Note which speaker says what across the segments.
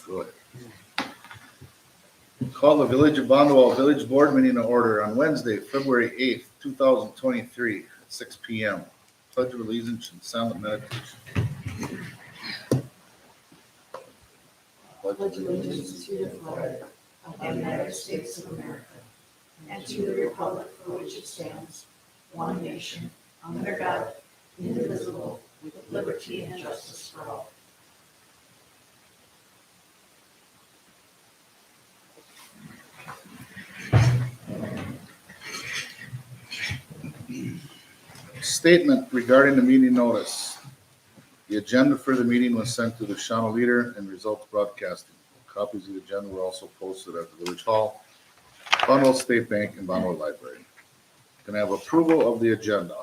Speaker 1: Go ahead. Call the Village of Bonduel Village Board meeting to order on Wednesday, February 8th, 2023, at 6 p.m. Pledge of allegiance and silent meditation.
Speaker 2: Pledge allegiance to the flag of the United States of America and to the republic for which it stands, one nation, under God, indivisible, with liberty and justice for all.
Speaker 1: Statement regarding the meeting notice. The agenda for the meeting was sent to the Shawano Leader and Results Broadcasting. Copies of the agenda were also posted at the Village Hall, Bonduel State Bank, and Bonduel Library. Can I have approval of the agenda?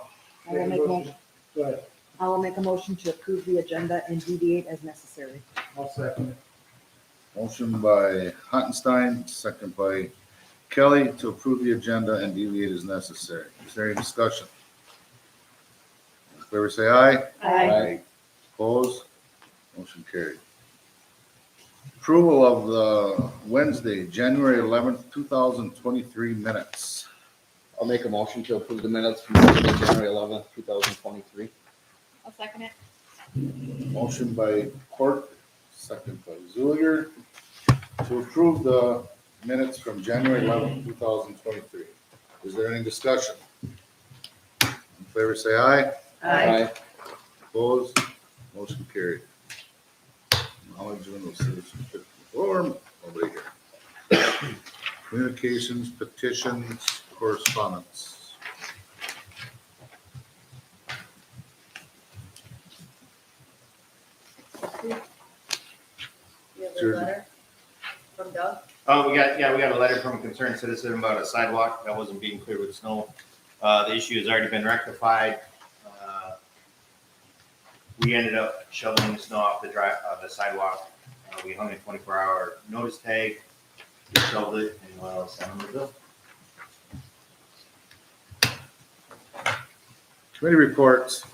Speaker 3: I will make a motion.
Speaker 4: Go ahead.
Speaker 3: I will make a motion to approve the agenda and deviate as necessary.
Speaker 4: I'll second it.
Speaker 1: Motion by Hottenstein, second by Kelly to approve the agenda and deviate as necessary. Is there any discussion? In favor say aye.
Speaker 3: Aye.
Speaker 1: Opposed? Motion carried. Approval of the Wednesday, January 11th, 2023 minutes.
Speaker 5: I'll make a motion to approve the minutes from January 11th, 2023.
Speaker 2: I'll second it.
Speaker 1: Motion by Court, second by Zuliger, to approve the minutes from January 11th, 2023. Is there any discussion? In favor say aye. Opposed? Motion carried. Acknowledgement of citizenship form over here. Communications, petitions, correspondence.
Speaker 6: You have
Speaker 1: Sure.
Speaker 6: a letter from Doug?
Speaker 7: We got a letter from a concerned citizen about a sidewalk that wasn't being cleared with snow. The issue has already been rectified. We ended up shoveling the snow off the sidewalk. We hung a 24-hour notice tag, we shoveled it, and sent them the bill.
Speaker 1: Committee reports.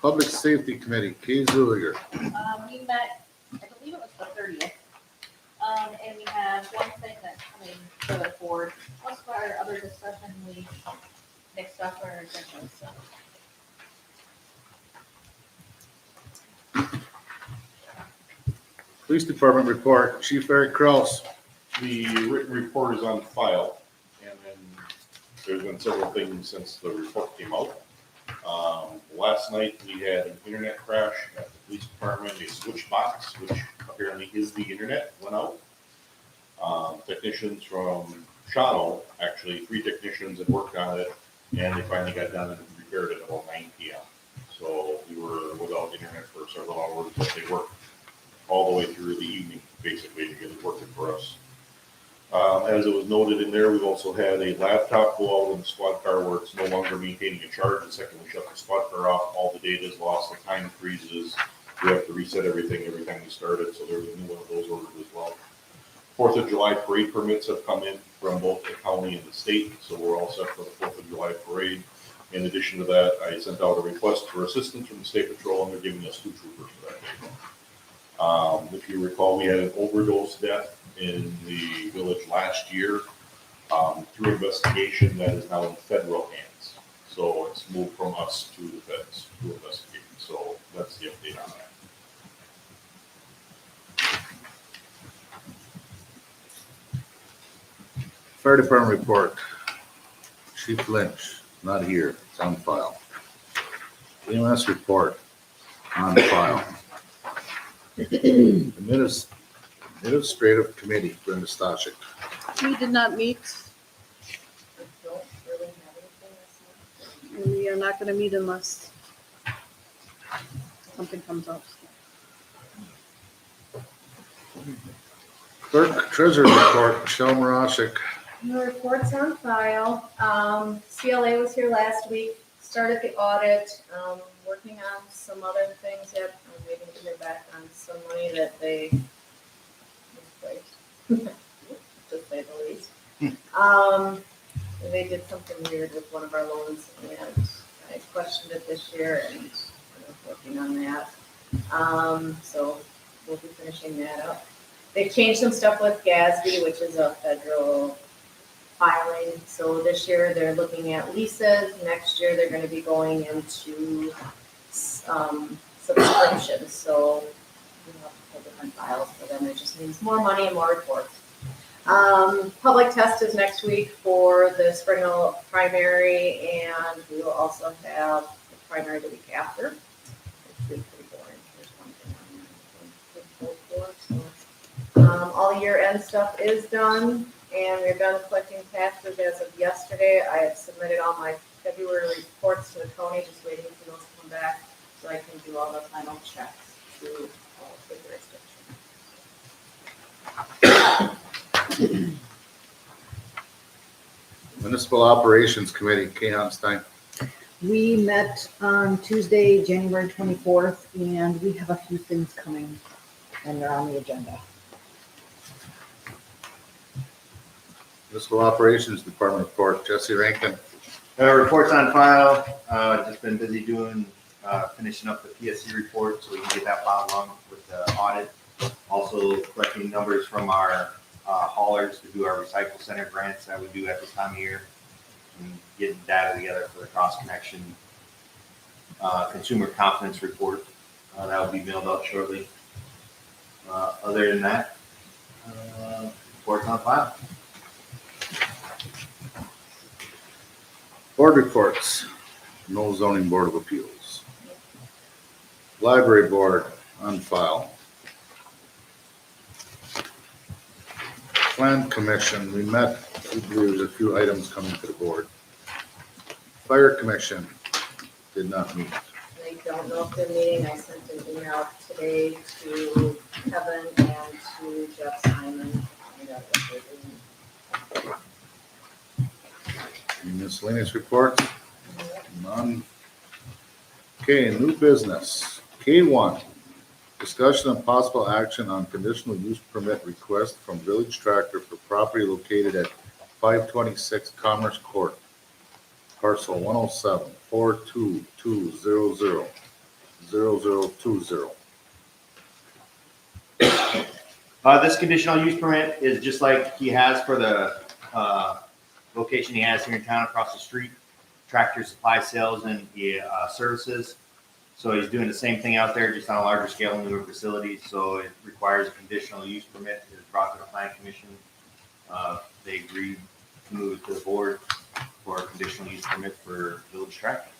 Speaker 1: Public Safety Committee, Kay Zuliger.
Speaker 8: We met, I believe it was the 30th. And we have one thing that's coming to the board. Most of our other discussion, we mixed up our agenda, so.
Speaker 1: Police Department report, Chief Eric Kraus.
Speaker 9: The written report is on file, and then there's been several things since the report came out. Last night, we had an internet crash at the police department, a switch box, which apparently is the internet, went out. Technicians from Shawano, actually 3 technicians had worked on it, and they finally got done and repaired it at about 9 p.m. So we were without internet for several hours, but they worked all the way through the evening, basically, to get it working for us. As it was noted in there, we've also had a laptop go out in the squad car where it's no longer maintaining a charge. The second we shut the squad car off, all the data is lost, the time freezes. We have to reset everything every time we start it, so there's a new one of those ordered as well. 4th of July parade permits have come in from both the county and the state, so we're all set for the 4th of July parade. In addition to that, I sent out a request for assistance from the State Patrol, and they're giving us 2 troopers for that day. If you recall, we had an overdose death in the village last year through investigation that is now in federal hands. So it's moved from us to the feds to investigate. So that's the update on that.
Speaker 1: Fire Department report, Chief Lynch, not here, it's on file. EMS report, on file. Administrative Committee, Brenda Stashik.
Speaker 10: We did not meet.
Speaker 6: I don't really have anything this month.
Speaker 10: And we are not going to meet unless something comes up.
Speaker 1: Clerk Treasurer report, Michelle Marashik.
Speaker 6: The report's on file. CLA was here last week, started the audit, working on some other things yet. I'm waiting to hear back on some money that they misplaced, to say the least. They did something weird with one of our loans, and I questioned it this year, and I'm working on that. So we'll be finishing that up. They've changed some stuff with GASB, which is a federal filing. So this year they're looking at leases. Next year they're gonna be going into subscriptions. So we have to pull different files for them. It just means more money and more reports. Public test is next week for the Springville primary, and we will also have the primary the week after. It's been pretty boring. There's one thing on there to vote for, so. All the year-end stuff is done, and we're done collecting taxes as of yesterday. I have submitted all my February reports to the county, just waiting for those to come back, so I can do all the final checks to all the jurisdictions.
Speaker 1: Municipal Operations Committee, Kay Hanstein.
Speaker 3: We met on Tuesday, January 24th, and we have a few things coming, and they're on the agenda.
Speaker 1: Municipal Operations Department report, Jesse Rankin.
Speaker 7: Reports on file, just been busy doing, finishing up the PSC report so we can get that filed along with the audit. Also collecting numbers from our haulers to do our recycle center grants that we do at this time of year. And getting data together for the cross connection consumer confidence report. That will be mailed out shortly. Other than that, reports on file.
Speaker 1: Board reports, no zoning board of appeals. Library board on file. Plan commission, we met, we believe there's a few items coming to the board. Fire commission did not meet.
Speaker 6: I don't know if they're meeting. I sent an email today to Kevin and to Jeff Simon. To find out what they're doing.
Speaker 1: Any miscellaneous reports? None. Okay, new business. K1, discussion and possible action on conditional use permit request from Village Tractor for property located at 526 Commerce Court, parcel 107-42200-0020.
Speaker 7: This conditional use permit is just like he has for the location he has here in town across the street, Tractor Supply Sales and Services. So he's doing the same thing out there, just on a larger scale in newer facilities. So it requires a conditional use permit. It was brought to the Plan Commission. They agreed to move it to the board for a conditional use permit for Village Tractor.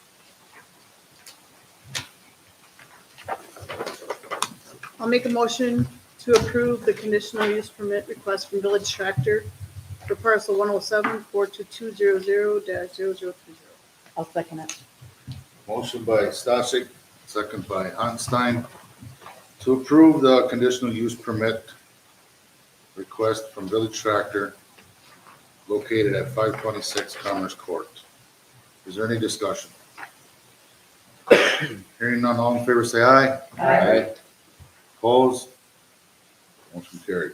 Speaker 10: I'll make a motion to approve the conditional use permit request from Village Tractor for parcel 107-42200-0030.
Speaker 3: I'll second it.
Speaker 1: Motion by Stasic, second by Hanstein, to approve the conditional use permit request from Village Tractor located at 526 Commerce Court. Is there any discussion? Hearing none, all in favor say aye.
Speaker 5: Aye.
Speaker 1: Opposed? Motion carried.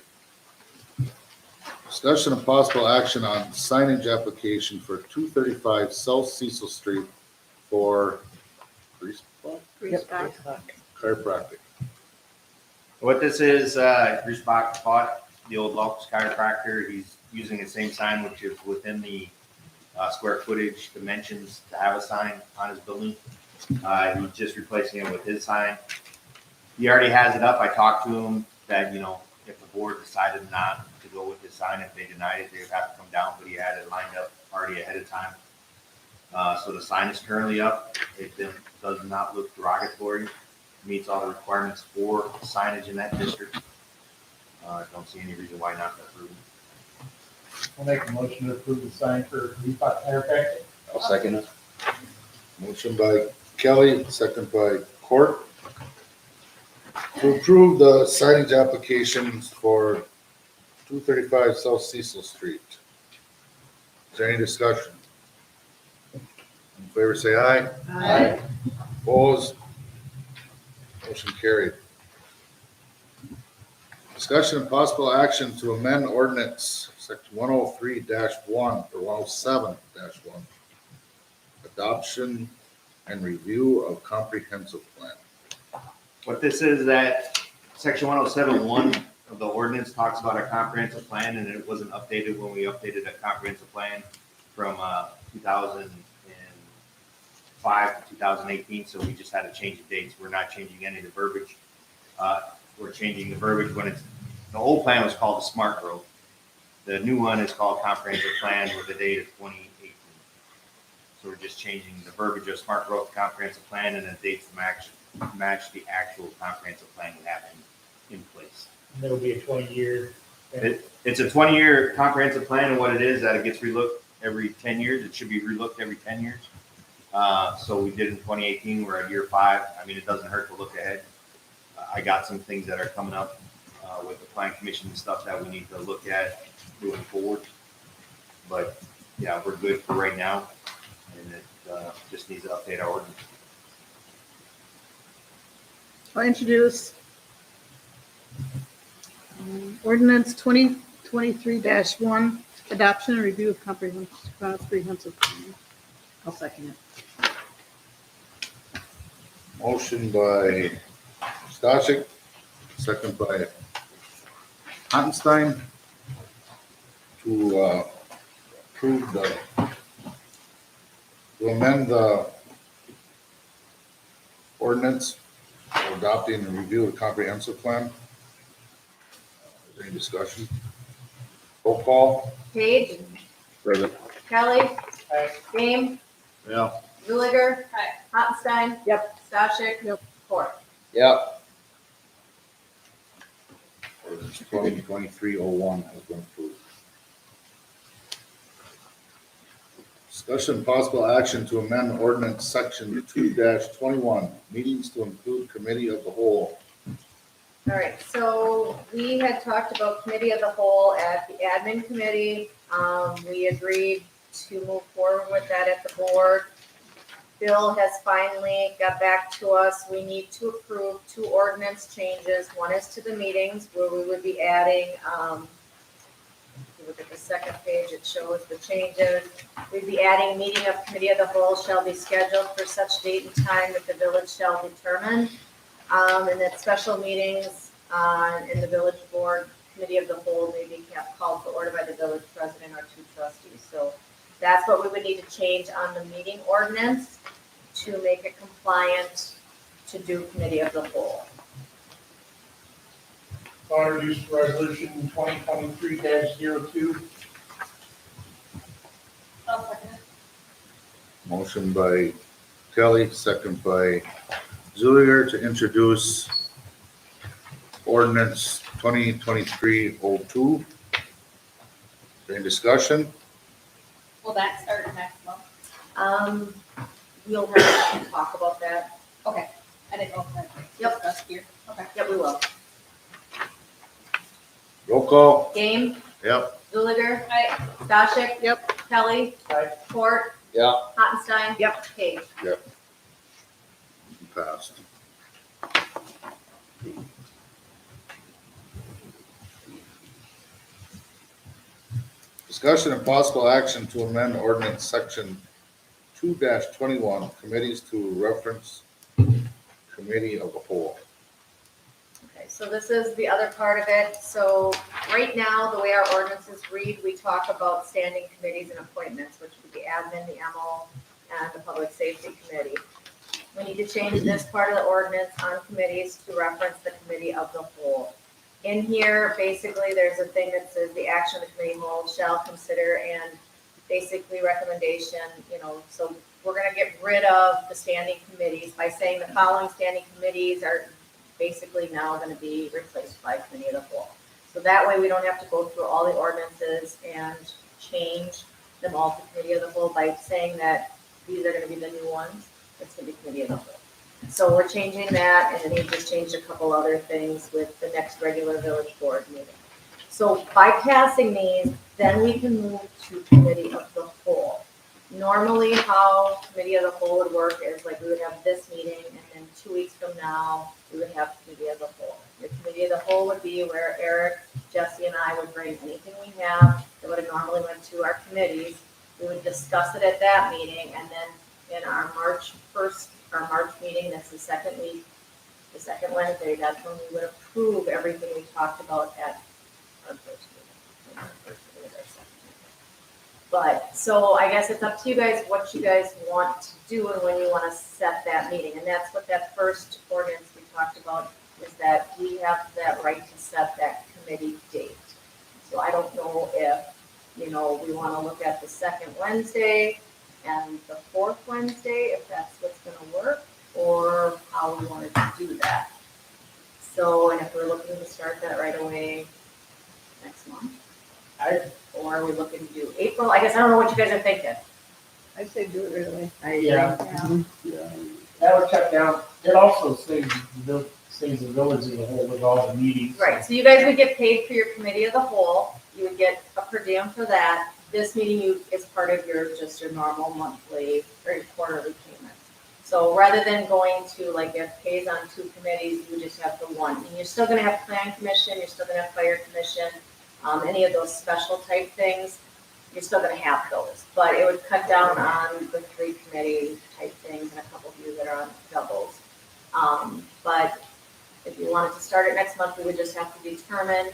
Speaker 1: Discussion of possible action on signage application for 235 South Cecil Street for grease spot?
Speaker 10: Greaseback.
Speaker 1: Chiropractic.
Speaker 7: What this is, Bruce Bach bought the old Locus chiropractor. He's using the same sign, which is within the square footage dimensions to have a sign on his building. He's just replacing it with his sign. He already has it up. I talked to him that, you know, if the board decided not to go with his sign, if they denied it, they would have to come down, but he had it lined up already ahead of time. So the sign is currently up. It does not look derogatory, meets all the requirements for signage in that district. Don't see any reason why not to approve it.
Speaker 4: I'll make a motion to approve the sign for Reebok Chiropractic.
Speaker 5: I'll second it.
Speaker 1: Motion by Kelly, second by Court. To approve the signage applications for 235 South Cecil Street. Is there any discussion? In favor say aye.
Speaker 3: Aye.
Speaker 1: Opposed? Motion carried. Discussion and possible action to amend ordinance section 103-1 or 107-1. Adoption and review of comprehensive plan.
Speaker 7: What this is that section 107.1 the ordinance talks about a comprehensive plan, and it wasn't updated when we updated a comprehensive plan from 2005 to 2018, so we just had to change the dates. We're not changing any of the verbiage. We're changing the verbiage when it's, the old plan was called the smart growth. The new one is called comprehensive plan with a date of 2018. So we're just changing the verbiage of smart growth comprehensive plan and the dates to match the actual comprehensive plan we have in place.
Speaker 4: And it'll be a 20-year.
Speaker 7: It's a 20-year comprehensive plan, and what it is that it gets relooked every 10 years. It should be relooked every 10 years. So we did in 2018. We're at year 5. I mean, it doesn't hurt to look ahead. I got some things that are coming up with the plan commission and stuff that we need to look at moving forward. But yeah, we're good for right now, and it just needs to update our ordinance.
Speaker 10: I'll introduce ordinance 2023-1, adoption and review of comprehensive plan.
Speaker 3: I'll second it.
Speaker 1: Motion by Stachek, second by Hattenstein to approve to amend the ordinance for adopting and review of comprehensive plan. Is there any discussion? Roll call.
Speaker 6: Page,
Speaker 1: Present.
Speaker 6: Kelly,
Speaker 4: Aye.
Speaker 6: Game,
Speaker 1: Yeah.
Speaker 6: Zuliger,
Speaker 8: Aye.
Speaker 6: Hottenstein.
Speaker 3: Yep.
Speaker 6: Stashik.
Speaker 10: Yep.
Speaker 6: Ford.
Speaker 5: Yep.
Speaker 1: Ordinance 2023-01 has been approved. Discussion and possible action to amend ordinance section 2-21, meetings to include committee of the whole.
Speaker 6: All right, so we had talked about committee of the whole at the admin committee. We agreed to move forward with that at the board. Bill has finally got back to us. We need to approve 2 ordinance changes. One is to the meetings where we would be adding, if you look at the second page, it shows the changes. We'd be adding meeting of committee of the whole shall be scheduled for such date and time that the village shall determine. And that special meetings in the village board committee of the whole may be called to order by the village president or 2 trustees. So that's what we would need to change on the meeting ordinance to make it compliant to do committee of the whole.
Speaker 4: I'll introduce resolution 2023-02.
Speaker 8: I'll second it.
Speaker 1: Motion by Kelly, second by Zuliger to introduce ordinance 2023-02. Any discussion?
Speaker 8: Will that start next month?
Speaker 6: We'll have to talk about that.
Speaker 8: Okay, I didn't know if that
Speaker 6: Yep.
Speaker 8: discussed here. Okay.
Speaker 6: Yep, we will.
Speaker 1: Roll call.
Speaker 6: Game,
Speaker 1: Yep.
Speaker 6: Zuliger,
Speaker 8: Aye.
Speaker 6: Stashik.
Speaker 10: Yep.
Speaker 6: Kelly.
Speaker 4: Aye.
Speaker 6: Ford.
Speaker 5: Yeah.
Speaker 6: Hottenstein.
Speaker 3: Yep.
Speaker 6: Page.
Speaker 1: Passed. Discussion and possible action to amend ordinance section 2-21, committees to reference committee of the whole.
Speaker 6: Okay, so this is the other part of it. So right now, the way our ordinances read, we talk about standing committees and appointments, which would be admin, the MO, and the public safety committee. We need to change this part of the ordinance on committees to reference the committee of the whole. In here, basically, there's a thing that says the action of the committee whole shall consider and basically recommendation, so we're gonna get rid of the standing committees by saying the following standing committees are basically now gonna be replaced by committee of the whole. So that way we don't have to go through all the ordinances and change them all to committee of the whole by saying that these are gonna be the new ones. It's gonna be committee of the whole. So we're changing that, and then he just changed a couple other things with the next regular village board meeting. So by passing these, then we can move to committee of the whole. Normally, how committee of the whole would work is like we would have this meeting, and then 2 weeks from now, we would have committee of the whole. The committee of the whole would be where Eric, Jesse, and I would bring anything we have that would have normally went to our committees. We would discuss it at that meeting, and then in our March meeting, that's the second week, the second Wednesday, that's when we would approve everything we talked about at our first meeting. Our first meeting is our second meeting. But, so I guess it's up to you guys, what you guys want to do and when you want to set that meeting. And that's what that first ordinance we talked about, is that we have that right to set that committee date. So I don't know if, you know, we want to look at the second Wednesday and the fourth Wednesday, if that's what's going to work, or how we wanted to do that. So, and if we're looking to start that right away next month, or are we looking to do April? I guess I don't know what you guys are thinking.
Speaker 3: I say do it right away.
Speaker 4: Yeah.
Speaker 3: Yeah.
Speaker 4: That would cut down, it also saves the village as a whole with all the meetings.
Speaker 6: Right, so you guys would get paid for your committee of the whole, you would get a per diem for that. This meeting is part of just your normal monthly or quarterly payment. So rather than going to, like, if pays on two committees, you would just have the one. And you're still gonna have plan commission, you're still gonna have fire commission, any of those special type things, you're still gonna have those. But it would cut down on the 3 committee type things and a couple of you that are on doubles. But if you wanted to start it next month, we would just have to determine.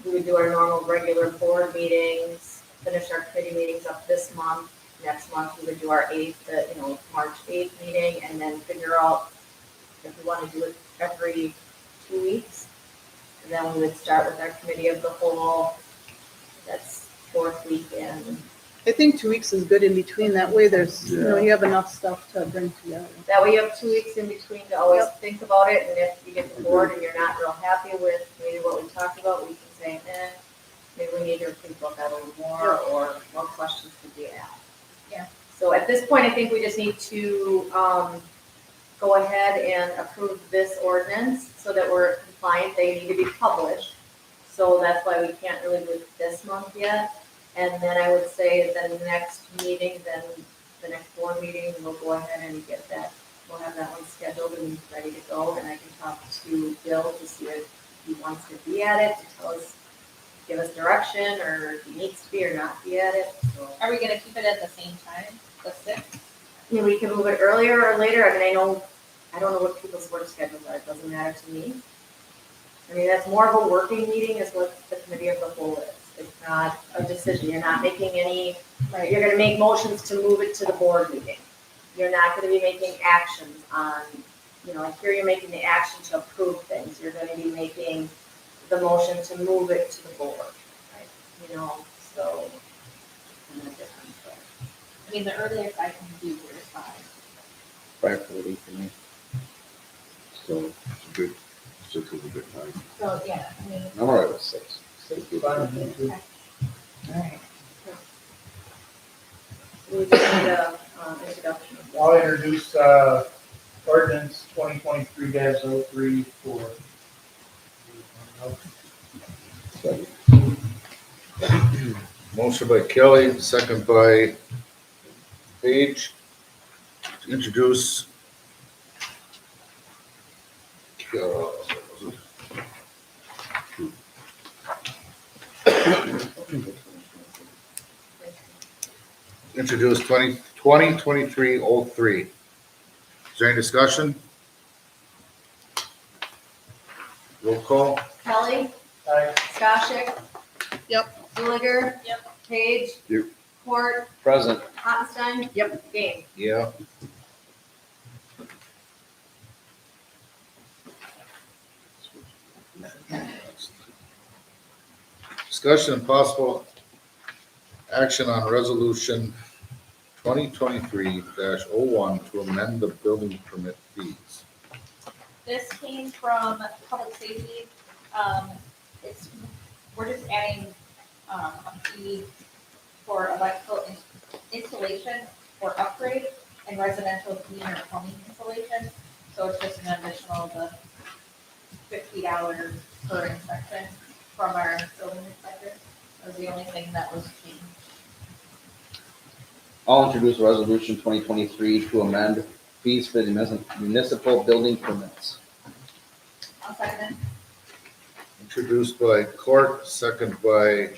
Speaker 6: We would do our normal regular board meetings, finish our committee meetings up this month. Next month, we would do our March 8th meeting, and then figure out if we want to do it every 2 weeks. And then we would start with our committee of the whole. That's 4th weekend.
Speaker 10: I think 2 weeks is good in between. That way there's, you have enough stuff to bring together.
Speaker 6: That way you have 2 weeks in between to always think about it, and if you get bored and you're not real happy with maybe what we talked about, we can say, maybe we need to pre-book out a little more, or more questions could be asked.
Speaker 8: Yeah.
Speaker 6: So at this point, I think we just need to, go ahead and approve this ordinance so that we're compliant. They need to be published. So that's why we can't really do it this month yet. And then I would say the next meeting, then the next board meeting, we'll go ahead and get that, we'll have that one scheduled and ready to go. And I can talk to Bill to see if he wants to be at it, to tell us, give us direction, or if he needs to be or not be at it. So,
Speaker 8: Are we gonna keep it at the same time, the 6th?
Speaker 6: I mean, we can move it earlier or later. I mean, I don't know what people's work schedules are. It doesn't matter to me. I mean, that's more of a working meeting is what the committee of the whole is. It's not a decision. You're not making any, you're gonna make motions to move it to the board meeting. You're not gonna be making actions on, like here you're making the action to approve things. You're gonna be making the motion to move it to the board, right? So, in a different way.
Speaker 8: I mean, the earliest I can do here is 5.
Speaker 5: 5:40 for me.
Speaker 1: So, good, 6 is a good time.
Speaker 8: So, yeah, I mean,
Speaker 5: I'm all right with 6.
Speaker 4: Fine with me too.
Speaker 6: Alright. We just need a, introduction.
Speaker 4: I'll introduce, ordinance 2023-03 for.
Speaker 1: Motion by Kelly, second by Page, to introduce introduce 2023-03. Is there any discussion? Roll call.
Speaker 6: Kelly.
Speaker 4: Aye.
Speaker 6: Skashik.
Speaker 10: Yep.
Speaker 6: Zuliger.
Speaker 8: Yep.
Speaker 6: Page.
Speaker 1: Yep.
Speaker 6: Court.
Speaker 5: Present.
Speaker 6: Ottenstein.
Speaker 10: Yep.
Speaker 6: Game.
Speaker 1: Yeah. Discussion and possible action on resolution 2023-01 to amend the building permit fees.
Speaker 8: this came from public safety. We're just adding, a fee for electrical installation or upgrade and residential heating or plumbing installation. So it's just an additional, the $50 per inspection from our building inspector. That was the only thing that was changed.
Speaker 5: I'll introduce resolution 2023 to amend fees for the municipal building permits.
Speaker 8: I'll second it.
Speaker 1: Introduced by Court, second by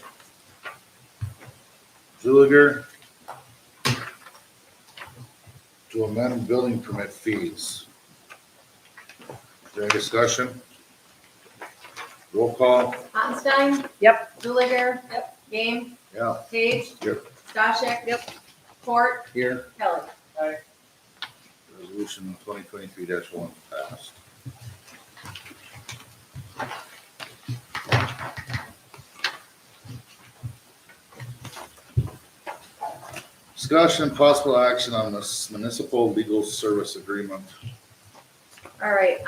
Speaker 1: Zuliger to amend building permit fees. there any discussion? Roll call,
Speaker 6: Ottenstein?
Speaker 3: Yep.
Speaker 6: Zuliger? Yep. Game?
Speaker 1: yeah.
Speaker 6: Page?
Speaker 1: Yep.
Speaker 6: Stashek? Yep. Fort?
Speaker 5: Here,
Speaker 6: Kelly?
Speaker 1: Resolution 2023-1 passed. Discussion and possible action on this municipal legal service agreement.
Speaker 6: All right,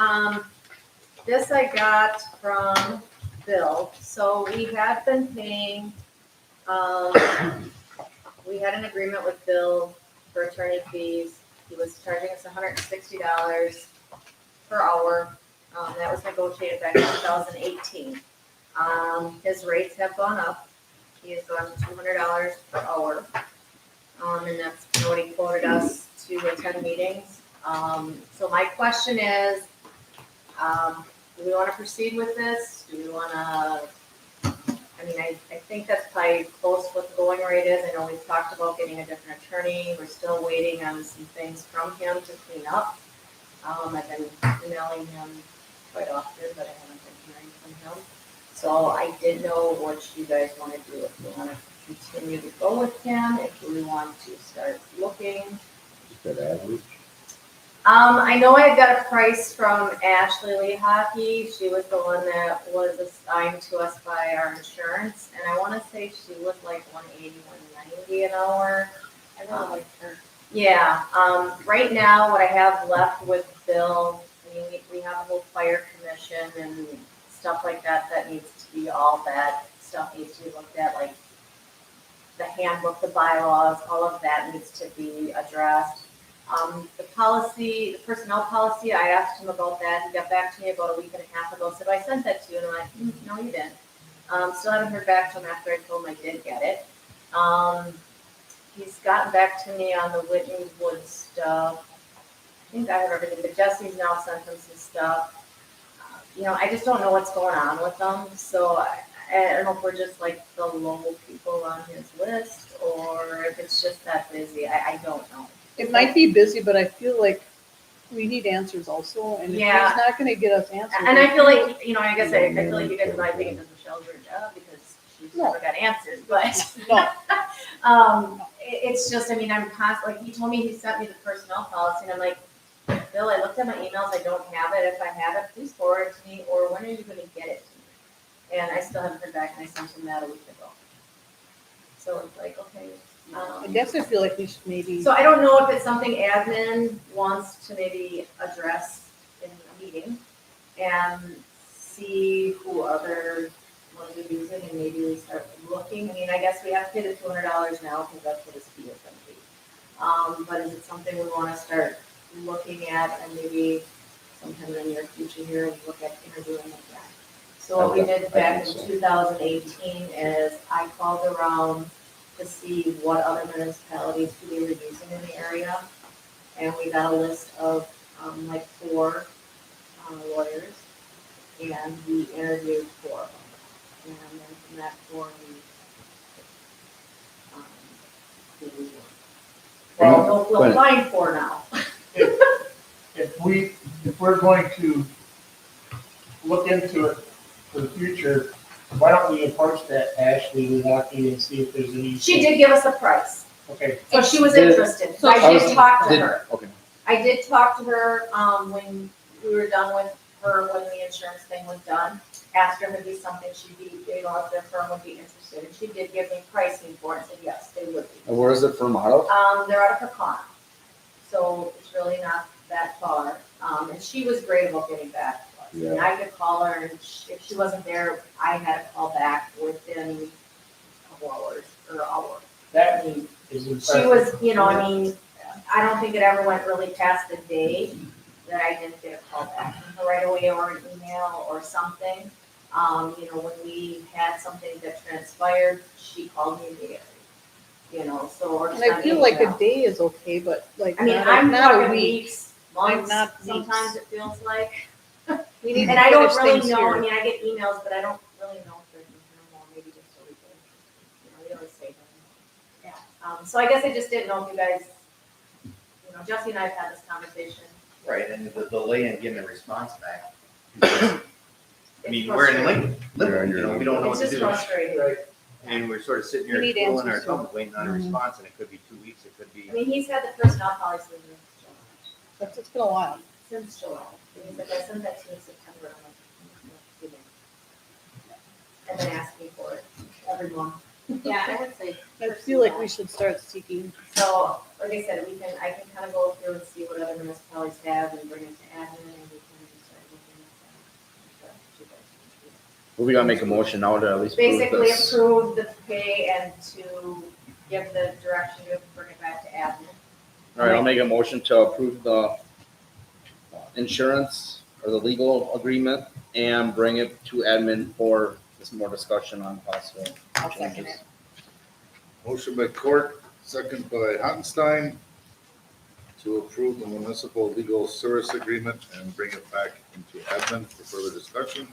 Speaker 6: this I got from Bill. So we have been paying, we had an agreement with Bill for attorney fees. He was charging us $160 per hour. That was negotiated back in 2018. His rates have gone up. He has gone to $200 per hour. And that's what he quoted us to attend meetings. So my question is, do we want to proceed with this? Do we want to, I think that's probably close to what the going rate is. I know we've talked about getting a different attorney. We're still waiting on some things from him to clean up. I've been emailing him quite often, but I haven't been hearing from him. So I didn't know what you guys want to do. If you want to continue to go with him, if we want to start looking.
Speaker 5: good average.
Speaker 6: I know I got a price from Ashley Lee Hockey. She was the one that was assigned to us by our insurance, and I want to say she was like 180, 190 an hour.
Speaker 8: I really like her.
Speaker 6: Yeah, right now, what I have left with Bill, I mean, we have a whole fire commission and stuff like that that needs to be, all that stuff needs to be looked at, like the handbook, the bylaws, all of that needs to be addressed. The policy, the personnel policy, I asked him about that. He got back to me about a week and a half ago, said, I sent that to you, and I'm like, no, you didn't. Still haven't heard back from him after I told him I did get it. He's gotten back to me on the Whitney Wood stuff. I think I have everything, but Jesse's now sent him some stuff. I just don't know what's going on with them, so I don't know if we're just like the low people on his list, or if it's just that busy. I don't know.
Speaker 10: It might be busy, but I feel like we need answers also, and if he's
Speaker 6: Yeah.
Speaker 10: not gonna get us answers.
Speaker 6: And I feel like, I guess I feel like you guys are probably thinking, does Michelle do her job because she's
Speaker 10: No.
Speaker 6: never got answers, but
Speaker 10: No,
Speaker 6: it's just, I'm constantly, like, he told me he sent me the personnel policy, and I'm like, Bill, I looked at my emails, I don't have it. If I have it, please forward it to me, or when are you gonna get it to me? And I still haven't heard back, and I sent him that a week ago. So it's like, okay.
Speaker 10: I guess I feel like we should maybe,
Speaker 6: So I don't know if it's something admin wants to maybe address in a meeting and see who other ones are using, and maybe we start looking. I guess we have to pay the $200 now because that's what his fee is gonna be. But is it something we want to start looking at, and maybe sometime in the near future here, look at interviewing again? So what we did back in 2018 is I called around to see what other municipalities who they were using in the area. And we got a list of like 4 lawyers, and we interviewed 4 of them. And then from that 4, we chose one. Well, we'll find 4 now.
Speaker 4: If we're going to look into it for the future, why don't we approach that Ashley Lucky and see if there's any?
Speaker 6: She did give us a price,
Speaker 4: Okay,
Speaker 6: so she was
Speaker 5: Did-
Speaker 6: interested. So
Speaker 5: I
Speaker 6: I
Speaker 5: was-
Speaker 6: did talk to
Speaker 5: did-
Speaker 6: her.
Speaker 5: Okay.
Speaker 6: I did talk to her, when we were done with her, when the insurance thing was done. Asked her if it'd be something she'd be, if the firm would be interested, and she did give me pricing for it, and said, yes, they would be.
Speaker 5: And where is it from out of?
Speaker 6: They're out of Pecan, so it's really not that far. And she was great about getting back to us. I could call her, and if she wasn't there, I had to call back within a couple hours, or an hour.
Speaker 4: that is impressive.
Speaker 6: She was, I don't think it ever went really past the day that I didn't get a call back from her right away, or an email or something. When we had something that transpired, she called me immediately, so. Or
Speaker 10: and I feel like a day is okay, but like not
Speaker 6: I'm
Speaker 10: not a
Speaker 6: talking
Speaker 10: week.
Speaker 6: weeks, months,
Speaker 10: not weeks.
Speaker 6: sometimes it feels like.
Speaker 10: We need
Speaker 6: And
Speaker 10: to
Speaker 6: I don't
Speaker 10: finish
Speaker 6: really
Speaker 10: things
Speaker 6: know,
Speaker 10: here.
Speaker 6: I get emails, but I don't really know if they're normal, maybe just so we can, we always say that. Yeah, so I guess I just didn't know if you guys, Jesse and I have had this conversation
Speaker 7: Right, and the delay in getting a response back. I mean, we're in limbo, you know, we don't know
Speaker 6: It's
Speaker 7: what to
Speaker 6: just
Speaker 7: do.
Speaker 6: frustrating.
Speaker 4: Right.
Speaker 7: And we're sort of sitting
Speaker 10: We
Speaker 7: here
Speaker 10: need
Speaker 7: twiddling our
Speaker 10: answers, too.
Speaker 7: thumbs, waiting on a response, and it could be 2 weeks, it could be.
Speaker 6: I mean, he's had the personnel policy
Speaker 10: It's been a while.
Speaker 6: since July. And he's like, I sent that to you in September. I'm like, "You didn't." And then ask me for it every month.
Speaker 8: Yeah, I would say.
Speaker 10: I feel like we should start seeking.
Speaker 6: So, like I said, I can kind of go through and see what other municipalities have and bring it to admin and we can start looking at that.
Speaker 5: We gotta make a motion now to at least prove
Speaker 6: Basically
Speaker 5: this.
Speaker 6: approve the pay and to give the direction to bring it back to admin.
Speaker 5: All right, I'll make a motion to approve the insurance or the legal agreement and bring it to admin for this more discussion on possible
Speaker 6: I'll second
Speaker 5: changes.
Speaker 6: it.
Speaker 1: Motion by Court, second by Hottenstein to approve the municipal legal service agreement and bring it back into admin for further discussion.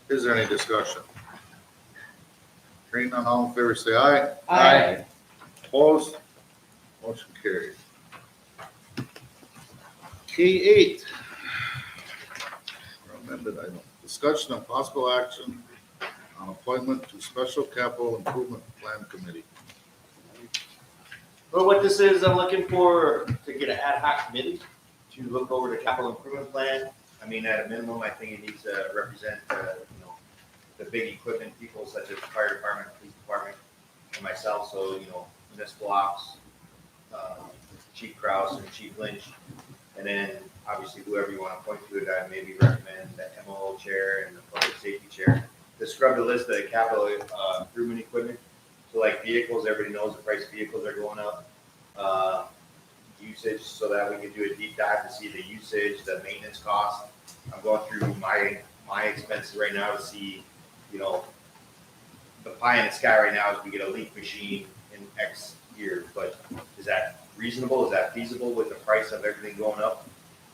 Speaker 1: Is there any discussion? Hearing none, all in favor, say aye.
Speaker 5: Aye.
Speaker 1: Opposed? Motion carries. K8. Amended item, discussion and possible action on appointment to Special Capital Improvement Plan Committee.
Speaker 7: Well, what this is, I'm looking for, to get an ad hoc committee to look over the capital improvement plan. I mean, at a minimum, I think it needs to represent, you know, the big equipment people such as the fire department, police department, and myself, so, you know, municipal ops, Chief Kraus and Chief Lynch. And then obviously whoever you want to point to it, I maybe recommend the MO chair and the public safety chair. To scrub the list of the capital improvement equipment. So like vehicles, everybody knows the price of vehicles are going up. Usage, so that we can do a deep dive to see the usage, the maintenance cost. I'm going through my expenses right now to see, you know, the pie in the sky right now is we get a leaf machine in X years, but is that reasonable? Is that feasible with the price of everything going up?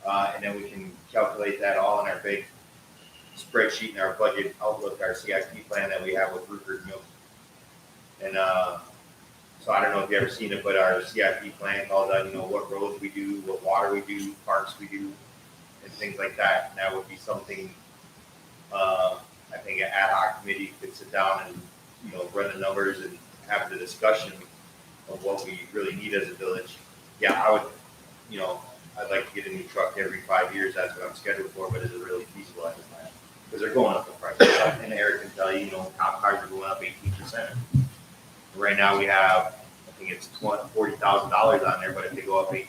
Speaker 7: And then we can calculate that all in our big spreadsheet in our budget outlook, our CIP plan that we have with Rupert Mills. And so I don't know if you've ever seen it, but our CIP plan calls out, you know, what roads we do, what water we do, parks we do, and things like that. And that would be something, I think an ad hoc committee could sit down and, you know, run the numbers and have the discussion of what we really need as a village. Yeah, I would, you know, I'd like to get a new truck every 5 years. That's what I'm scheduled for, but is it really feasible at this time? Because they're going up in price. And Eric can tell you, you know, cop cars are going up 18%. Right now we have, I think it's $40,000 on there, but if they go up 18%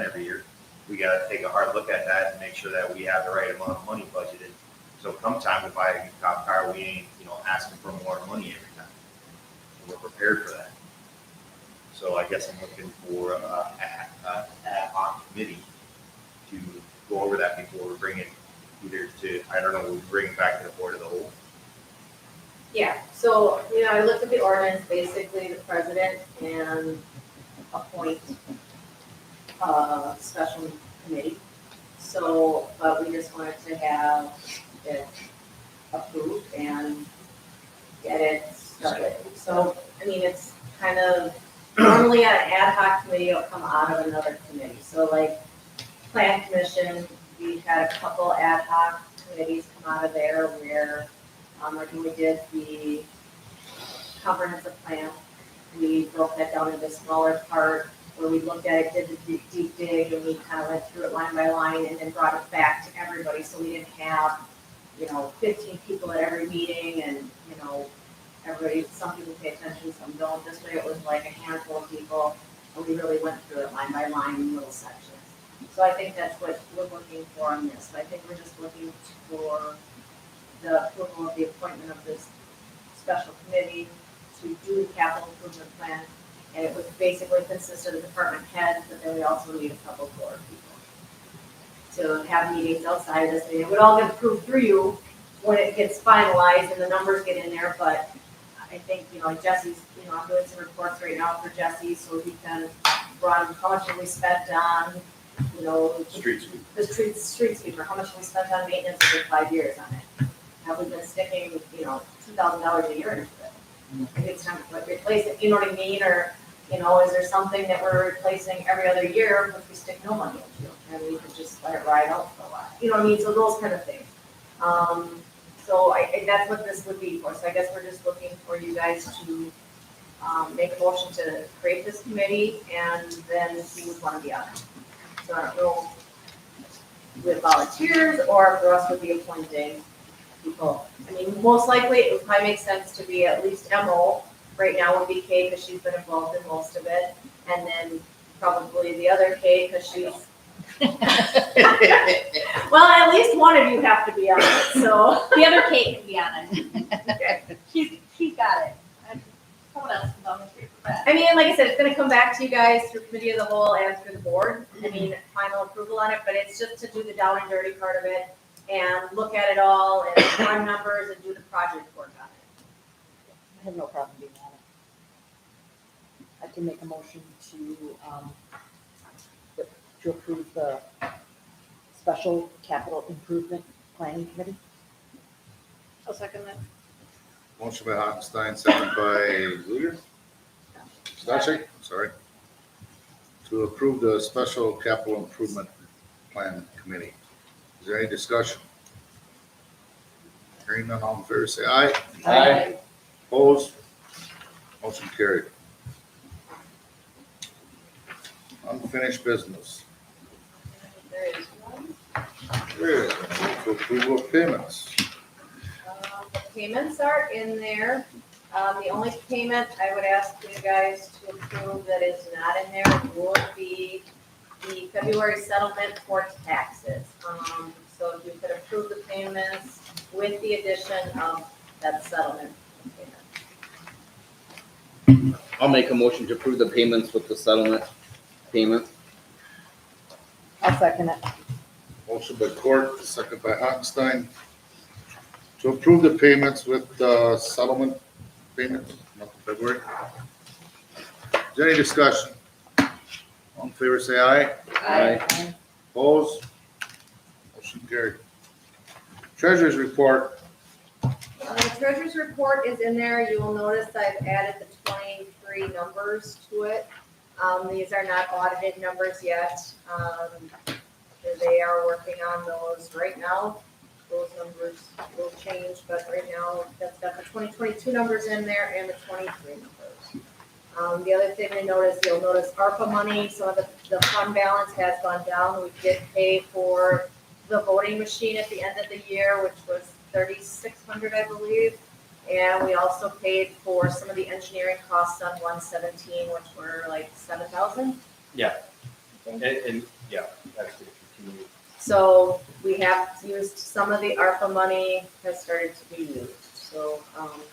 Speaker 7: every year, we got to take a hard look at that and make sure that we have the right amount of money budgeted. So come time to buy a new cop car, we ain't, you know, asking for more money every time. And we're prepared for that. So I guess I'm looking for a ad hoc committee to go over that before we bring it either to, I don't know, we bring it back to the board of the whole.
Speaker 6: Yeah, so, you know, I looked at the ordinance, basically the president and appoint a special committee. So, but we just wanted to have it approved and get it started. So, I mean, it's kind of, normally an ad hoc committee will come out of another committee. So like Plan Commission, we had a couple ad hoc committees come out of there where, like when we did the comprehensive plan, we broke that down into smaller part where we looked at it, did the deep dig, and we kind of went through it line by line and then brought it back to everybody. So we didn't have, you know, 15 people at every meeting and, you know, everybody, some people pay attention, some don't. This way it was like a handful of people, and we really went through it line by line in little sections. So I think that's what we're looking for on this. I think we're just looking for the approval of the appointment of this special committee to do the capital improvement plan. And it would basically consist of the department heads, but then we also need a couple board people to have meetings outside of this. It would all get approved through you when it gets finalized and the numbers get in there, but I think, you know, like Jesse's, you know, I'm doing some reports right now for Jesse, so he can run how much have we spent on, you know,
Speaker 9: Street sweep.
Speaker 6: the street sweeper, how much have we spent on maintenance over 5 years on it? Have we been sticking, you know, $2,000 a year into it? Maybe it's time to replace it, you know what I mean? Or You know, is there something that we're replacing every other year, which we stick no money into, and we could just let it ride out for a while? You know what I mean? So those kind of things. So that's what this would be for. So I guess we're just looking for you guys to make a motion to create this committee and then who would want to be on it. So I don't know with volunteers or for us would be appointing people. I mean, most likely it would probably make sense to be at least MO. Right now would be Kay because she's been involved in most of it. And then probably the other Kay because she's well, at least one of you have to be on it, so.
Speaker 8: The other Kate can be on it.
Speaker 6: Okay.
Speaker 8: She's got it. And someone else can volunteer for that.
Speaker 6: I mean, like I said, it's gonna come back to you guys through committee of the whole and through the board. I mean, final approval on it, but it's just to do the down and dirty part of it and look at it all and run numbers and do the project work on it.
Speaker 3: I have no problem being on it. I can make a motion to approve the special capital improvement planning committee.
Speaker 10: I'll second that.
Speaker 1: Motion by Hottenstein, second by Zuger. Stachek, sorry. To approve the special capital improvement plan committee. Is there any discussion? Hearing none, all in favor, say aye.
Speaker 5: Aye.
Speaker 1: Opposed? Motion carried. Unfinished business.
Speaker 6: There is one.
Speaker 1: There, for approval of payments.
Speaker 6: The payments are in there. The only payment I would ask you guys to approve that is not in there would be the February settlement for taxes. So if you could approve the payments with the addition of that settlement payment.
Speaker 5: I'll make a motion to approve the payments with the settlement payment.
Speaker 3: I'll second it.
Speaker 1: Motion by Court, second by Hottenstein. To approve the payments with settlement payment, month of February. Is there any discussion? All in favor, say aye.
Speaker 5: Aye.
Speaker 1: Opposed? Motion carried. Treasurer's report.
Speaker 6: The treasurer's report is in there. You will notice I've added the 23 numbers to it. These are not audited numbers yet. They are working on those right now. Those numbers will change, but right now that's got the 2022 numbers in there and the 23 numbers. The other thing you'll notice ARPA money, some of the fund balance has gone down. We did pay for the voting machine at the end of the year, which was $3,600, I believe. And we also paid for some of the engineering costs on 117, which were like 7,000.
Speaker 7: Yeah. And yeah, that's to continue.
Speaker 6: So we have used some of the ARPA money has started to be used. So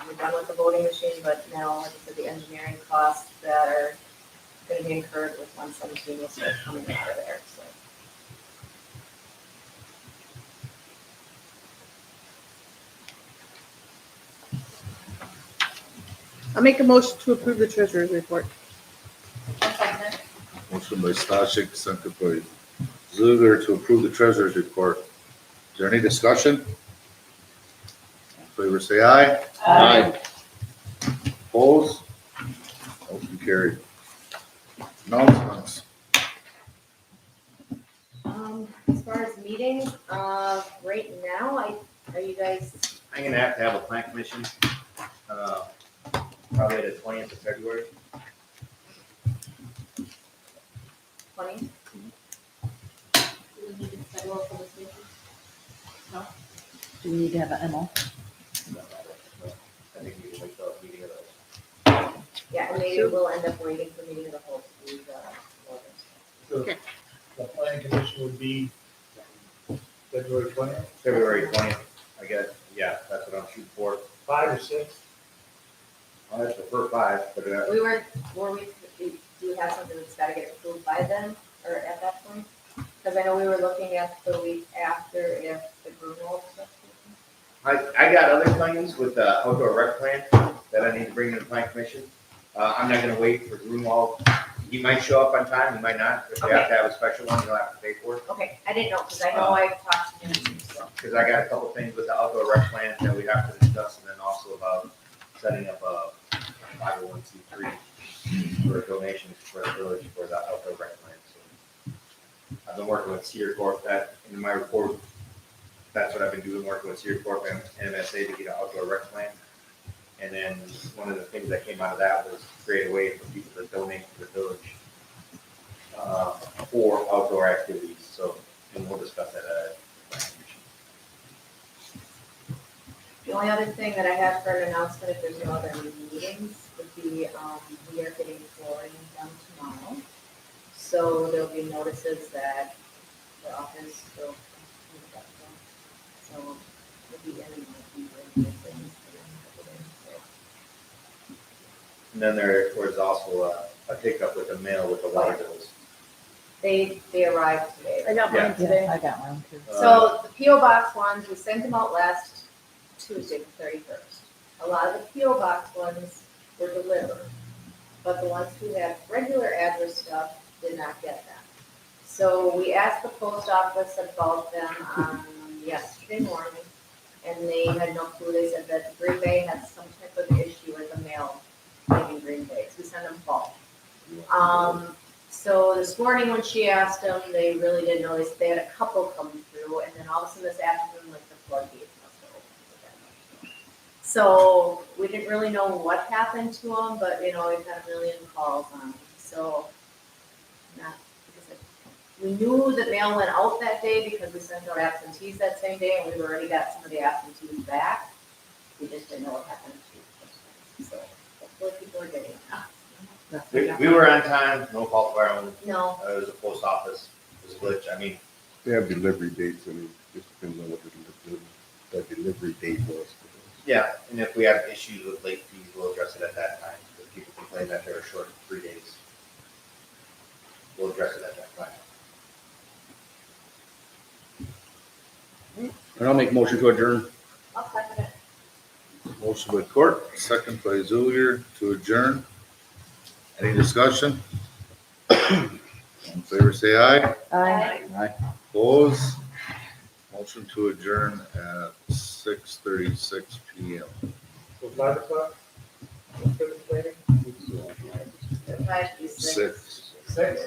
Speaker 6: we're done with the voting machine, but now, like I said, the engineering costs that are going to be incurred with 117 will start coming out of there. So.
Speaker 10: I'll make a motion to approve the treasurer's report.
Speaker 8: I'll second it.
Speaker 1: Motion by Stachek, second by Zuger to approve the treasurer's report. Is there any discussion? All in favor, say aye.
Speaker 5: Aye.
Speaker 1: Opposed? Motion carried. Announcements.
Speaker 6: As far as meetings, right now, are you guys?
Speaker 7: I'm gonna have to have a plan commission, probably the 20th of February.
Speaker 6: 20?
Speaker 8: Do we need to schedule for this meeting?
Speaker 3: Do we need to have an MO?
Speaker 7: I think we can make the meeting of those.
Speaker 6: Yeah, and maybe we'll end up waiting for meeting of the whole to do the orders.
Speaker 4: So the planning commission would be February 20th,
Speaker 7: February 20th, I guess, yeah, that's what I'm shooting for.
Speaker 4: 5 or 6.
Speaker 7: I prefer 5, but
Speaker 6: Do you have something that's gotta get approved by then, or at that point? Because I know we were looking at the week after if the Grunwald stuff.
Speaker 7: I got other plans with the outdoor rec plan that I need to bring to the plan commission. I'm not gonna wait for Grunwald. He might show up on time, he might not. If we have to have a special one, you'll have to pay for it.
Speaker 6: Okay, I didn't know, because I know I've talked to him, so.
Speaker 7: Because I got a couple things with the outdoor rec plan that we have to discuss, and then also about setting up a 501c3 for donations for the village for the outdoor rec plan. So I've been working with Cedar Corp, that, in my report, that's what I've been doing, working with Cedar Corp and MSA to get an outdoor rec plan. And then one of the things that came out of that was create a way for people to donate to the village for outdoor activities. So, and we'll discuss that at a planning commission.
Speaker 6: The only other thing that I have for an announcement, if there's no other meetings, would be, we are getting flooring done tomorrow. So there'll be notices that the office will, so we'll be in and we'll be doing things.
Speaker 7: And then there was also a pickup with the mail with the water bills.
Speaker 6: They arrived today.
Speaker 10: I got mine
Speaker 3: Yeah,
Speaker 10: today.
Speaker 3: I got one too.
Speaker 6: So the PO box ones, we sent them out last Tuesday, the 31st. A lot of the PO box ones were delivered, but the ones who had regular address stuff did not get them. So we asked the post office about them on yesterday morning, and they had no clue. They said that Green Bay had some type of issue with the mail leaving Green Bay, so we sent them bulk. So this morning when she asked them, they really didn't know. They had a couple come through, and then all of a sudden this afternoon, like the floodgates must have opened again. So we didn't really know what happened to them, but we've had a million calls on them. So not because we knew that mail went out that day because we sent out absentees that same day, and we've already got some of the absentees back. We just didn't know what happened to them. So hopefully people are getting it now.
Speaker 7: We were on time, no fault of our own.
Speaker 6: No,
Speaker 7: It was a post office, it was a glitch. I mean,
Speaker 11: They have delivery dates, and it just depends on what the delivery date was.
Speaker 7: yeah, and if we have issues with late fees, we'll address it at that time. If people complain that they're short 3 days, we'll address it at that time.
Speaker 5: And I'll make a motion to adjourn.
Speaker 6: I'll second it.
Speaker 1: Motion by Court, second by Zuliger to adjourn. Any discussion? All in favor, say aye.
Speaker 3: Aye.
Speaker 1: Oppose? Motion to adjourn at 6:36 PM.
Speaker 4: So 5 o'clock? For the planning?
Speaker 6: Five to six.
Speaker 1: 6.